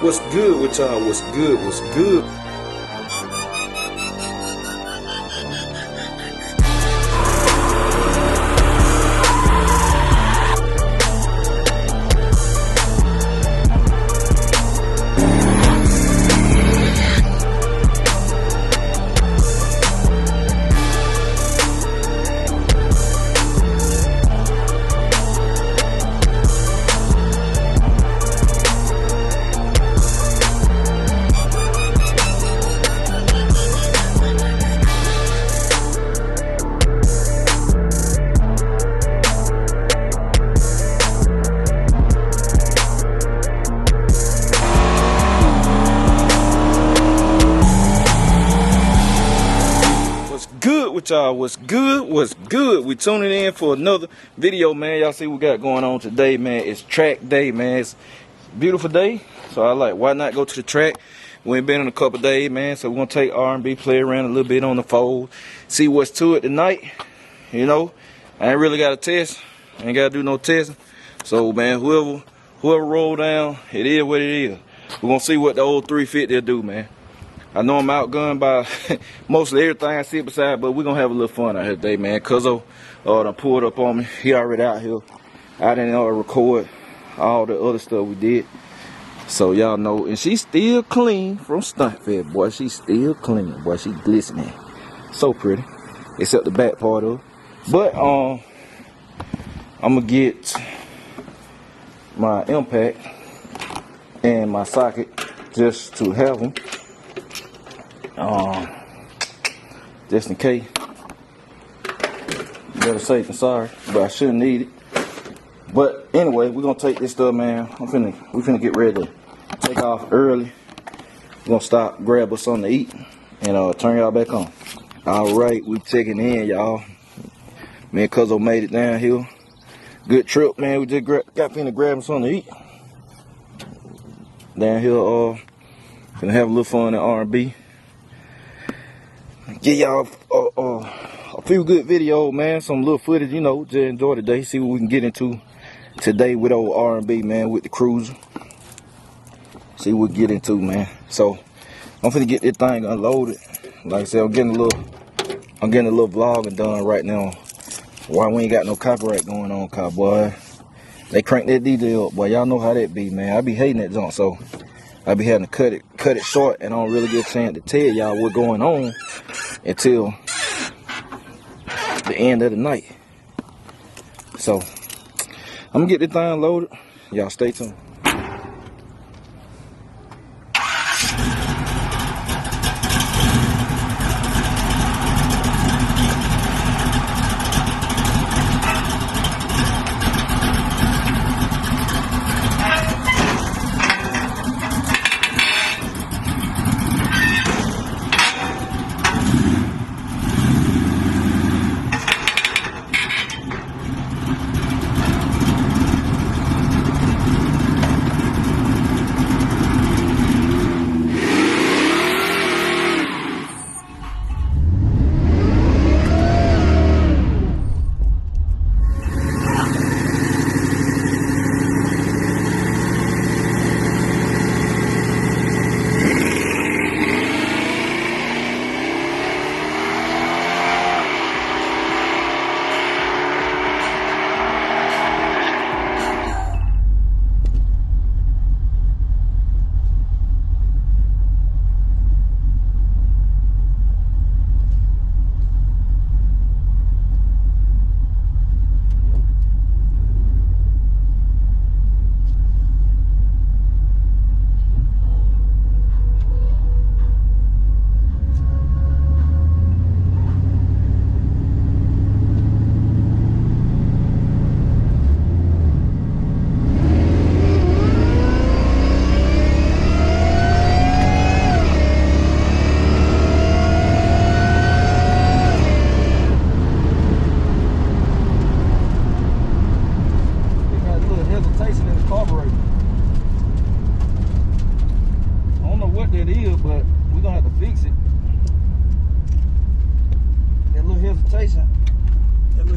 What's good with y'all? What's good? What's good? Y'all, what's good? We tuning in for another video, man. Y'all see what we got going on today, man. It's track day, man. It's a beautiful day, so I like, why not go to the track? We ain't been in a couple days, man, so we're gonna take RnB, play around a little bit on the fold, see what's to it tonight. You know, I ain't really got a test, I ain't gotta do no testing. So man, whoever roll down, it is what it is. We're gonna see what the old 350 will do, man. I know I'm outgunned by mostly everything I sit beside, but we're going to have a little fun out here today, man. Cuzzo done pulled up on me. He already out here. I didn't record all the other stuff we did. So y'all know. And she's still clean from stunt fed, boy. She's still clean, boy. She glistening. So pretty. Except the back part of it. But I'm going to get my impact and my socket just to have them. Just in case. Better safe than sorry, but I shouldn't need it. But anyway, we're gonna take this stuff, man. We finna get ready to take off early. We're gonna stop, grab us something to eat, and turn y'all back on. Alright, we checking in, y'all. Me and Cuzzo made it down here. Good trip, man. We just got finna grab something to eat. Down here, finna have a little fun at RnB. Get y'all a few good videos, man. Some little footage, you know, just enjoy the day. See what we can get into today with old RnB, man, with the cruiser. See what we get into, man. So I'm finna get this thing unloaded. Like I said, I'm getting a little vlogging done right now. Why we ain't got no copyright going on, cowboy? They crank that DJ up, boy. Y'all know how that be, man. I be hating that junk, so I be having to cut it short, and I don't really get a chance to tell y'all what's going on until the end of the night. So I'm gonna get this thing loaded. Y'all stay tuned.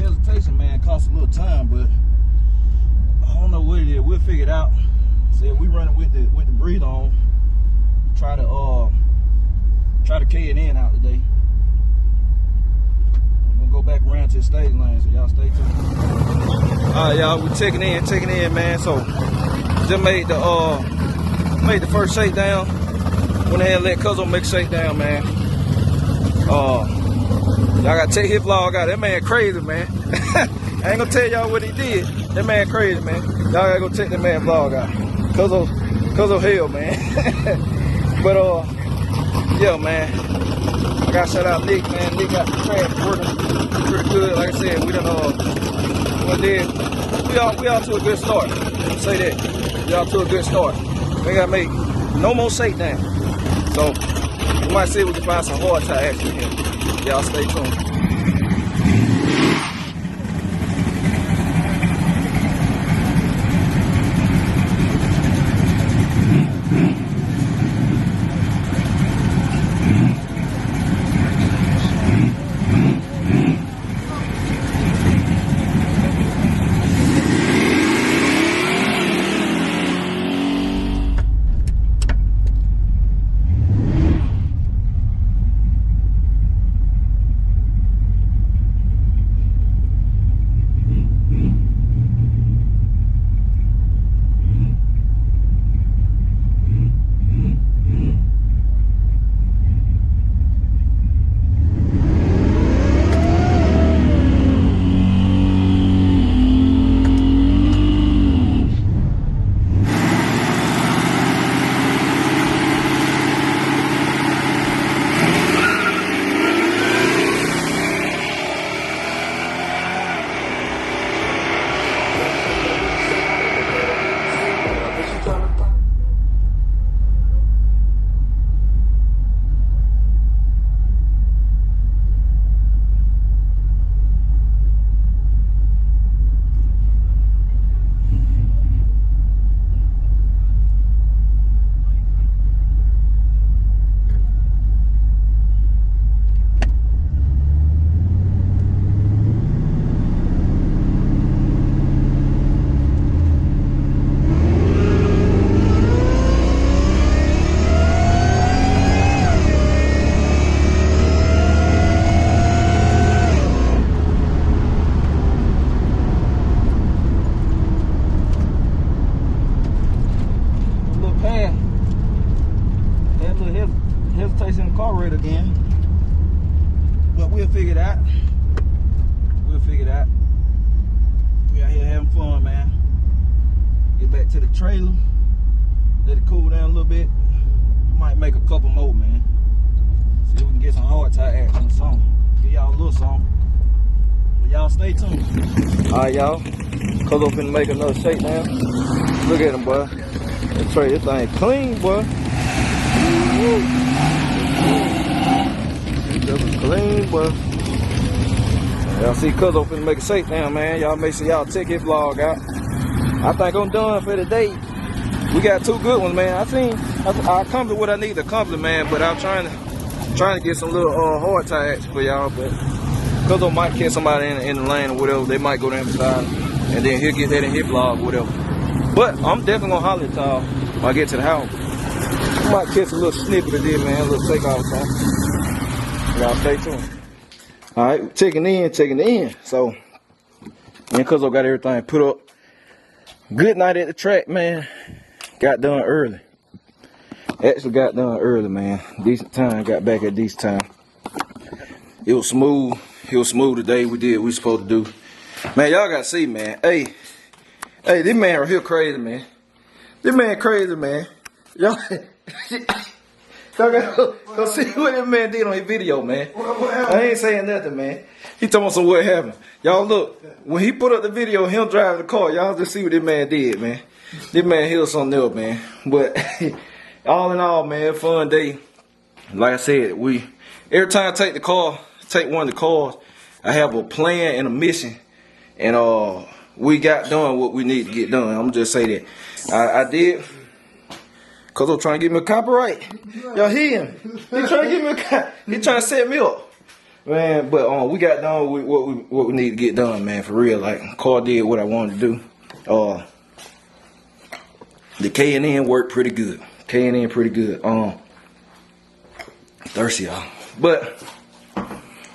hesitation, man, costs a little time, but I don't know what it is. We'll figure it out. See, we running with the breathe on. try to K&N out today. We'll go back around to the stage lane, so y'all stay tuned. Alright, y'all, we checking in, man. So just made the first shakedown. Went ahead and let Cuzzo make a shakedown, man. Y'all gotta check his vlog out. That man crazy, man. I ain't gonna tell y'all what he did. That man crazy, man. Y'all gotta go check that man vlog out. Cuzzo hell, man. But yeah, man. I gotta shout out Nick, man. Nick got the track working pretty good. Like I said, we done we all to a good start. Say that. We all to a good start. We gotta make no more shakedown. So we might see if we can find some hard tie action here. Y'all stay tuned. Again, but we'll figure it out. We out here having fun, man. Get back to the trailer, let it cool down a little bit. Might make a couple more, man. See if we can get some hard tie action or something. Give y'all a little something. But y'all stay tuned. Alright, y'all. Cuzzo finna make another shakedown. Look at him, boy. This thing clean, boy. Clean, but y'all see Cuzzo finna make a shakedown, man. Y'all make sure y'all check his vlog out. I think I'm done for the day. We got two good ones, man. I accomplished what I need to accomplish, man. But I'm trying to get some little hard tie action for y'all. But Cuzzo might catch somebody in the lane or whatever. They might go down the side, and then he'll get that in his vlog or whatever. But I'm definitely gonna holler at y'all when I get to the house. I might catch a little snippet of this, man. A little takeoff or something. Y'all stay tuned. Alright, checking in. So, me and Cuzzo got everything put up. Good night at the track, man. Got done early. Actually got done early, man. Decent time, got back at decent time. It was smooth. Today. We did what we supposed to do. Man, y'all gotta see, man. Hey, this man right here crazy, man. This man crazy, man. Y'all go see what that man did on his video, man. I ain't saying nothing, man. He talking about some what happened. Y'all look, when he put up the video of him driving the car, y'all just see what this man did, man. This man hit something else, man. But all in all, man, fun day. Like I said, every time I take one of the cars, I have a plan and a mission. And we got done what we need to get done. I'm just say that. I did. Cause I'm trying to get me a copyright. Y'all hear him? He trying to get me he trying to set me up. Man, but we got done with what we need to get done, man, for real. Like, car did what I wanted to do. The K&N worked pretty good. Thirsty, y'all. But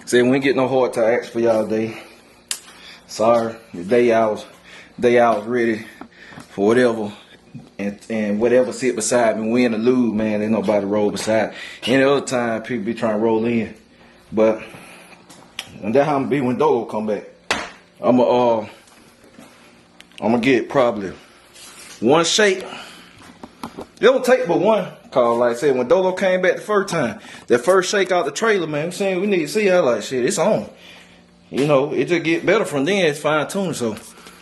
say we ain't get no hard attacks for y'all today. Sorry, the day I was ready for whatever and whatever sit beside me, win or lose, man. Ain't nobody roll beside. Any other time people be trying to roll in. But and that's how I'm gonna be when Dolo come back. I'm gonna get probably one shake. It don't take but one. Cause like I said, when Dolo came back the first time, that first shake out the trailer, man, I'm saying we need to see how like shit, it's on. You know, it just get better from then, it's fine tuned. So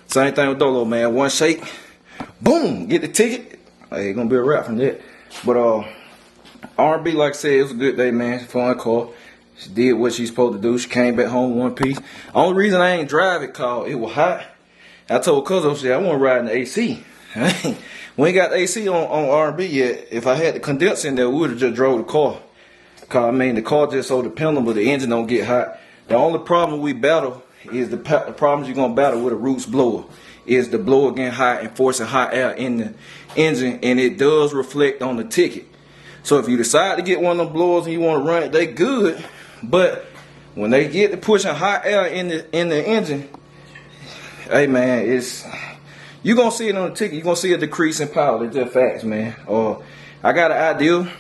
same thing with Dolo, man. One shake, boom, get the ticket. Hey, it's gonna be a wrap from that. But RnB, like I said, it was a good day, man. Fun car. She did what she's supposed to do. She came back home one piece. Only reason I ain't drive it, cause it was hot. I told Cuzzo, I want to ride in the AC. We ain't got the AC on RnB yet. If I had the condenser in there, we would have just drove the car. Cause I mean, the car just so dependable, the engine don't get hot. The only problem we battle is the problems you're gonna battle with a roots blower. Is the blower getting hot and forcing hot air in the engine, and it does reflect on the ticket. So if you decide to get one of them blowers and you want to run it, they good. But when they get to pushing hot air in the engine, hey man, you gonna see it on the ticket. You gonna see a decrease in power. It's just facts, man. I got an idea.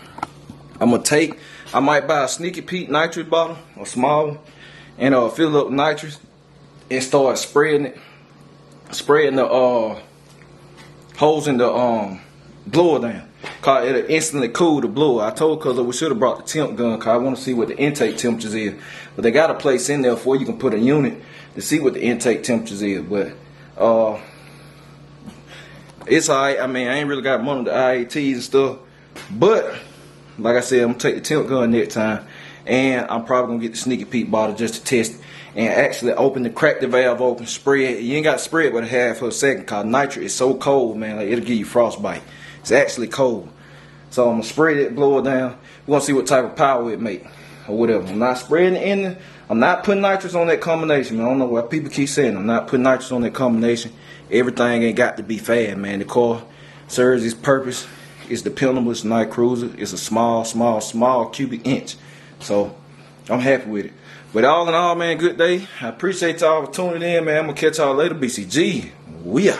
I might buy a Sneaky Pete nitrous bottle, a small one, and fill it up with nitrous and start spreading the holes in the blower down. Cause it'll instantly cool the blower. I told Cuz we should have brought the temp gun, cause I want to see what the intake temperatures is. But they got a place in there for you can put a unit to see what the intake temperatures is. But it's alright. I mean, I ain't really got money to IATs and stuff. But like I said, I'm gonna take the temp gun next time, and I'm probably gonna get the Sneaky Pete bottle just to test it and actually crack the valve open, spray it. You ain't got to spray it but a half for a second, cause nitrous is so cold, man. Like, it'll give you frostbite. It's actually cold. So I'm gonna spray that blower down. We're gonna see what type of power it make or whatever. I'm not spraying it in. I'm not putting nitrous on that combination, man. I don't know why people keep saying I'm not putting nitrous on that combination. Everything ain't got to be fast, man. The car serves its purpose. It's dependable. It's a night cruiser. It's a small cubic inch. So I'm happy with it. But all in all, man, good day. I appreciate y'all for tuning in, man. I'm gonna catch y'all later. BCG. We out.